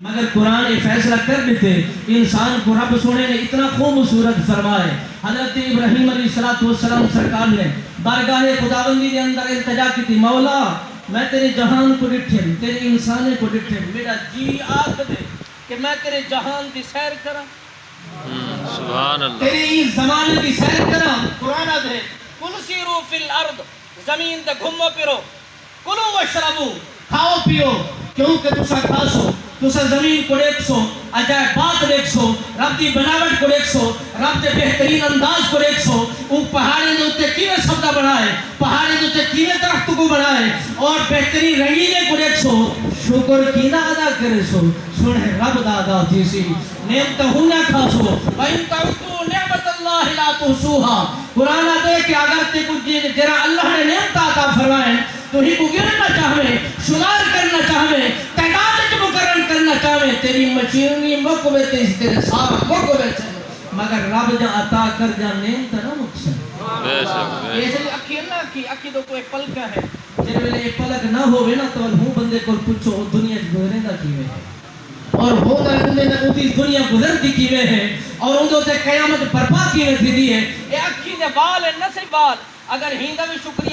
مگر قرآن یہ فیصلہ کر دیتے انسان کو رب سونے نے اتنا خوبصورت فرمائے. حضرت ابراہیم علیہ السلام سرکار نے بارگاہ خداوندی کے اندر التجا کی تھی، مولا میں تیرے جہان کو ڈٹھے، تیرے انسانے کو ڈٹھے، میرا جی آکھ دے کہ میں تیرے جہان دی سیر کرا، سبحان اللہ، تیری زمانے دی سیر کرا. قرآن دے کل سیرو فی الارض، زمین تے گھومو پھرو، کلو وشربو، کھاؤ پیو، کیونکہ تسا کھاسو، تسا زمین کو دیکھ سو، عجائب بات دیکھ سو، رب دی بناوٹ کو دیکھ سو، رب دے بہترین انداز کو دیکھ سو. وہ پہاڑی دے اتے کیویں سبزہ بنائے، پہاڑی دے اتے کیویں درخت کو بنائے اور بہترین رنگینے کو دیکھ سو، شکر کینا ادا کرے سو، سنے رب دا ادا تھی سی. نعمت ہوں نہ کھاسو، وَإِن تَعُدُّوا نِعْمَتَ اللَّهِ لَا تُحْصُوهَا. قرآن دے کہ اگر تے کچھ جرا اللہ نے نعمت عطا فرمائے تو ہی کو گرنا چاہوے، شمار کرنا چاہوے، تعداد مقرر کرنا چاہوے، تیری مشینری مقوے تیرے ساتھ مقوے سے، مگر رب جا عطا کر جا نعمت نہ مقصد. بے شک بے ایسے اکھی نہ اکھی تو کوئی پلکا ہے جن ویلے پلک نہ ہوئے نا تو ہوں بندے کو پوچھو دنیا گزرے گا کیویں ہے اور ہوتا ہے بندے نے اودی دنیا گزرتی کیویں ہے اور اودوں تے قیامت برپا کیویں تھی دی ہے. اے اکھی دے بال ہے نہ سے بال اگر ہیندا بھی شکریہ